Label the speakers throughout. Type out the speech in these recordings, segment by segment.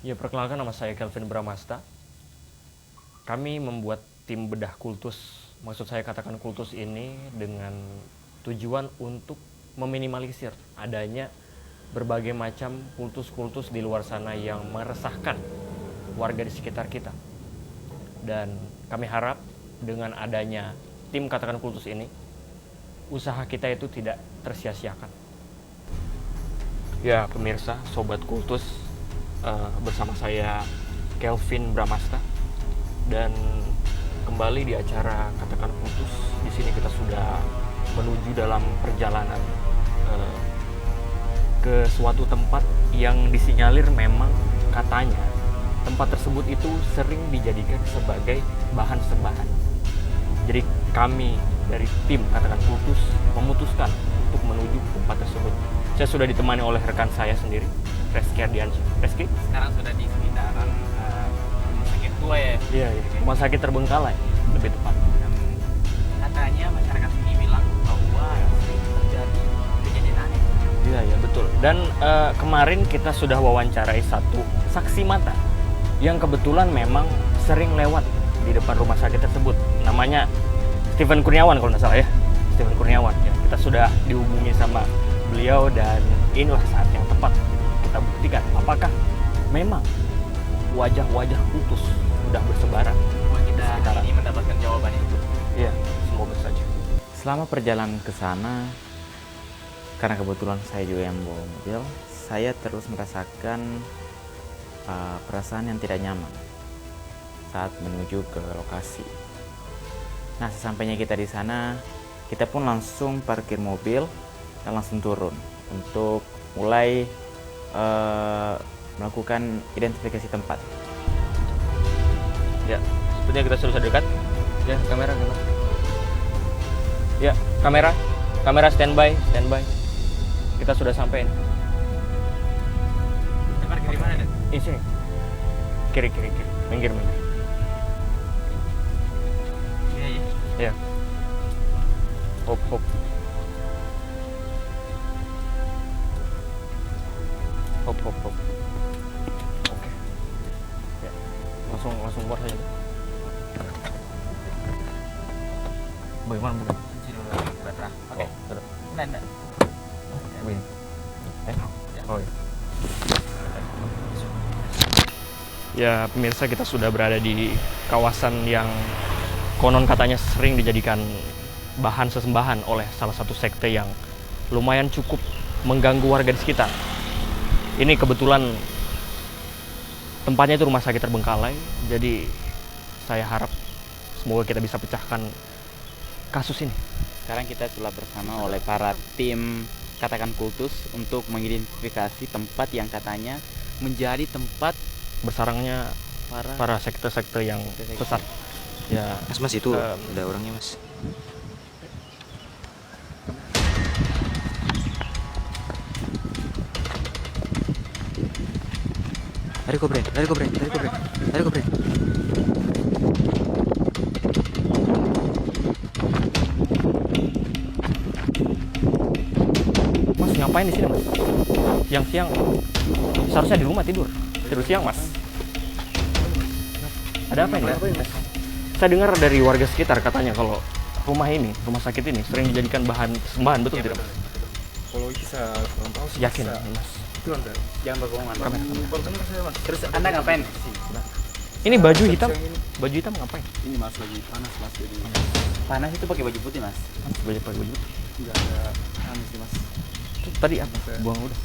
Speaker 1: Ya, perkenalkan, nama saya Kelvin Bramasta. Kami membuat tim bedah kultus. Maksud saya katakan kultus ini dengan tujuan untuk meminimalisir adanya berbagai macam kultus-kultus di luar sana yang meresahkan warga di sekitar kita. Dan kami harap dengan adanya tim katakan kultus ini, usaha kita itu tidak tersia-siakan. Ya, pemirsa, sobat kultus, bersama saya Kelvin Bramasta, dan kembali di acara katakan kultus. Di sini kita sudah menuju dalam perjalanan ke suatu tempat yang disinyalir memang katanya tempat tersebut itu sering dijadikan sebagai bahan sembahan. Jadi kami dari tim katakan kultus memutuskan untuk menuju ke tempat tersebut. Saya sudah ditemani oleh rekan saya sendiri, Reski Ardiansyah. Reski?
Speaker 2: Sekarang sudah di sekitaran rumah sakit tua ya?
Speaker 1: Iya. Rumah sakit Terbengkalai, lebih tepat.
Speaker 2: Katanya masyarakat sini bilang bahwa sering terjadi kejadian aneh.
Speaker 1: Iya, betul. Dan kemarin kita sudah wawancarai satu saksi mata yang kebetulan memang sering lewat di depan rumah sakit tersebut. Namanya Steven Kurniawan kalau nggak salah ya. Steven Kurniawan. Ya, kita sudah dihubungi sama beliau dan inilah saat yang tepat kita buktikan apakah memang wajah-wajah kultus sudah bersebaran.
Speaker 2: Kita ini mendapatkan jawabannya.
Speaker 1: Iya, semoga saja.
Speaker 3: Selama perjalanan ke sana, karena kebetulan saya juga yang bawa mobil, saya terus merasakan perasaan yang tidak nyaman saat menuju ke lokasi. Nah, sesampainya kita di sana, kita pun langsung parkir mobil dan langsung turun untuk mulai melakukan identifikasi tempat.
Speaker 1: Ya, sepertinya kita sudah dekat. Ya, kamera. Ya, kamera standby. Kita sudah sampai.
Speaker 2: Kita parkir di mana, Dan?
Speaker 1: Di sini. Kiri. Minggir.
Speaker 2: Iya.
Speaker 1: Ya. Hop. Hop. Oke. Ya. Langsung keluar saja. Bagaimana?
Speaker 2: Oke.
Speaker 1: Duduk.
Speaker 2: Nanda.
Speaker 1: Begini. Oh iya. Ya, pemirsa, kita sudah berada di kawasan yang konon katanya sering dijadikan bahan sesembahan oleh salah satu sekte yang lumayan cukup mengganggu warga di sekitar. Ini kebetulan tempatnya itu rumah sakit Terbengkalai, jadi saya harap semoga kita bisa pecahkan kasus ini.
Speaker 3: Sekarang kita telah bersama oleh para tim katakan kultus untuk mengidentifikasi tempat yang katanya menjadi tempat
Speaker 1: Bersarangnya para sekte-sekte yang sesat. Ya,
Speaker 4: Mas itu ada orangnya, Mas. Tarik kobre.
Speaker 1: Mas ngapain di sini, Mas? Siang-siang seharusnya di rumah tidur siang, Mas. Ada apa ini, Mas? Saya dengar dari warga sekitar katanya kalau rumah sakit ini sering dijadikan bahan sembahan, betul tidak, Mas?
Speaker 5: Kalau itu saya kurang tahu sih.
Speaker 1: Yakin,
Speaker 5: Saya-
Speaker 1: Mas?
Speaker 5: Itu kan, Mas.
Speaker 2: Jangan berbohongan.
Speaker 1: Kamera.
Speaker 5: Baru dengar saya, Mas.
Speaker 2: Terus Anda ngapain?
Speaker 1: Ini baju hitam.
Speaker 5: Siang ini.
Speaker 1: Baju hitam ngapain?
Speaker 5: Ini Mas lagi panas, Mas. Jadi
Speaker 2: Panas itu pakai baju putih, Mas.
Speaker 1: Baju baju.
Speaker 5: nggak ada anu sih, Mas.
Speaker 1: Tadi apa? Buang udah.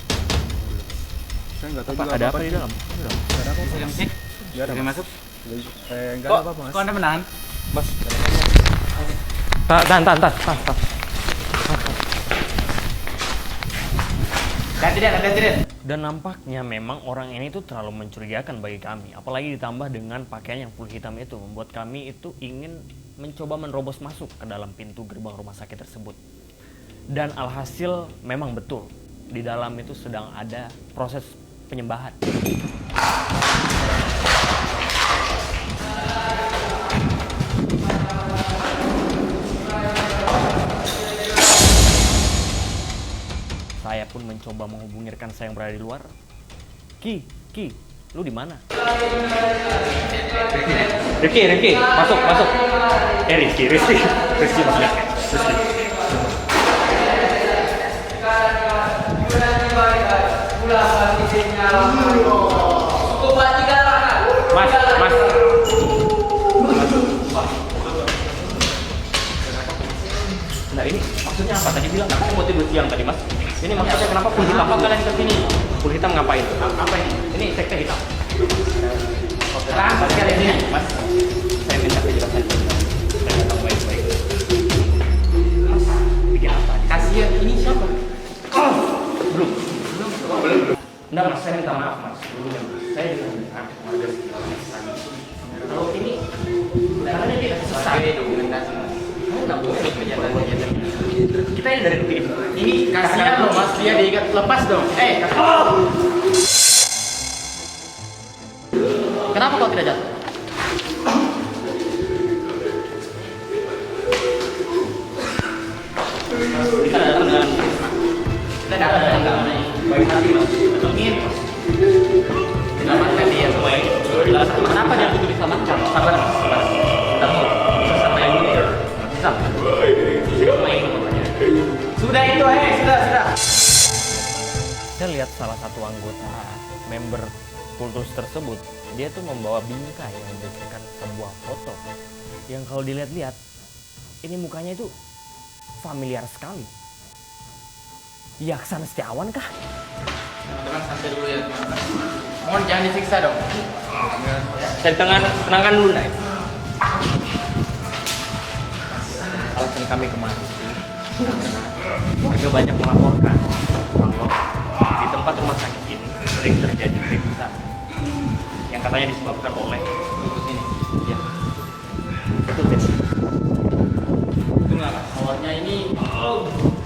Speaker 5: Saya nggak tahu
Speaker 1: Apa,
Speaker 5: juga
Speaker 1: ada
Speaker 5: apa-apa
Speaker 1: apa di
Speaker 5: sih.
Speaker 1: dalam?
Speaker 5: Nggak ada apa-apa.
Speaker 2: Bisa
Speaker 5: Mas.
Speaker 2: sih?
Speaker 5: Nggak ada,
Speaker 2: Boleh
Speaker 5: Mas.
Speaker 2: masuk?
Speaker 5: Nggak
Speaker 2: Kok,
Speaker 5: ada apa-apa, Mas.
Speaker 2: kok Anda menahan?
Speaker 5: Mas,
Speaker 1: Tahan.
Speaker 2: Hati-hati.
Speaker 1: Dan nampaknya memang orang ini tuh terlalu mencurigakan bagi kami. Apalagi ditambah dengan pakaian yang full hitam itu, membuat kami itu ingin mencoba menerobos masuk ke dalam pintu gerbang rumah sakit tersebut. Dan alhasil memang betul, di dalam itu sedang ada proses penyembahan. Saya pun mencoba menghubungi rekan saya yang berada di luar. Ki, Lu di mana? Rifki, masuk. Rizky maksudnya. Mas. Nah ini maksudnya apa? Tadi bilang aku mau tidur siang tadi mas. Ini maksudnya kenapa pul hitam? Apa kalian kesini? Pul hitam ngapain? Apa ini? Ini sekte hitam. Mas kalian ini, mas. Saya minta penjelasan. Saya datang baik-baik. Mas, bikin apa? Kasihan ini siapa? Belum. Enggak mas, saya minta maaf mas. Belum. Saya dengan warga sekitar kalau ini, karena dia tidak sesat. Kita ini dari tim. Ini kasihan loh mas, dia diikat lepas dong. Kenapa kau tidak jatuh? Kita datang dengan baik hati mas. Betul ingin selamatkan dia semua ini. Kenapa dia butuh diselamatkan? Sabar. Sampai ini bisa. Sudah itu, sudah. Saya lihat salah satu anggota member kultus tersebut, dia tuh membawa bingkai yang berisikan sebuah foto yang kalau dilihat-lihat, ini mukanya itu familiar sekali. Yaksan Setiawan kah?
Speaker 3: Teman-teman santai dulu ya. Mohon jangan disiksa dong.
Speaker 1: Saya tenangkan dulu, Nay. Alasan kami kemari warga banyak melaporkan bahwa di tempat rumah sakit ini sering terjadi keributan yang katanya disebabkan oleh kultus ini. Ya, betul Ben.
Speaker 2: Itu nggak Mas. Awalnya ini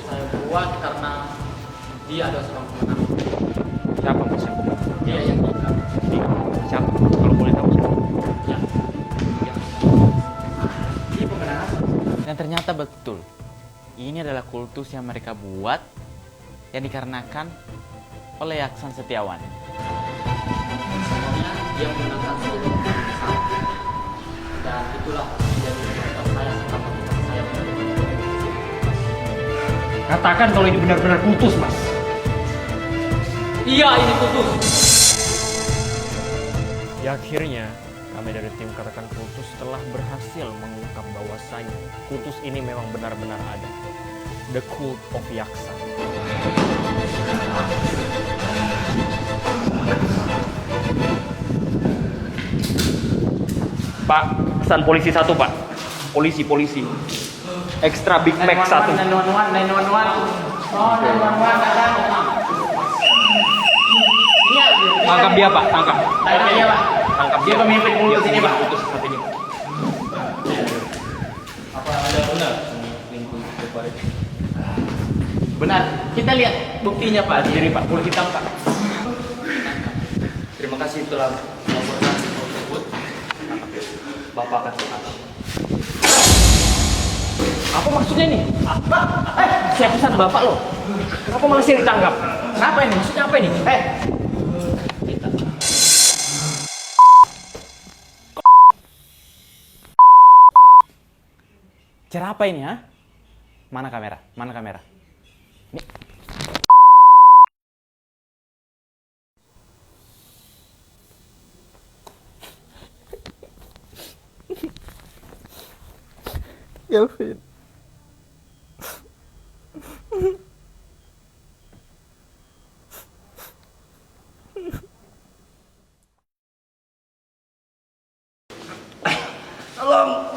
Speaker 2: saya buat karena dia ada seorang pemenang.
Speaker 1: Siapa Mas?
Speaker 2: Dia yang bilang.
Speaker 1: Siapa? Kalau boleh tahu siapa?
Speaker 2: Ya. Ini pemenang apa?
Speaker 3: Dan ternyata betul. Ini adalah kultus yang mereka buat yang dikarenakan oleh Yaksan Setiawan.
Speaker 2: Semuanya dia menggunakan seluruh besar. Dan itulah menjadi contoh saya selama saya
Speaker 1: Katakan kalau ini benar-benar kultus, Mas.
Speaker 2: Iya, ini putus.
Speaker 1: Ya akhirnya kami dari tim Katakan Kultus telah berhasil mengungkap bahwasanya kultus ini memang benar-benar ada. The Cult of Yaksa. Pak, pesan polisi 1 Pak. Polisi. Extra Big Mac 1.
Speaker 3: 911. Oh, 911 datang.
Speaker 1: Tangkap dia Pak, tangkap.
Speaker 3: Tangkap dia, Pak.
Speaker 1: Tangkap
Speaker 3: Dia pemimpin kultus ini, Pak.
Speaker 1: Kultus saat ini. Apa ada benar?
Speaker 3: Benar. Kita lihat buktinya, Pak.
Speaker 1: Diri Pak, kulit hitam Pak. Terima kasih telah melaporkan tersebut. Bapak akan tertangkap. Apa maksudnya nih? Saya pesan Bapak loh. Kenapa malah saya ditangkap? Kenapa ini? Maksudnya apa ini?
Speaker 3: Cara apa ini, ha? Mana kamera? Nih.
Speaker 5: Kelvin.
Speaker 1: Tolong,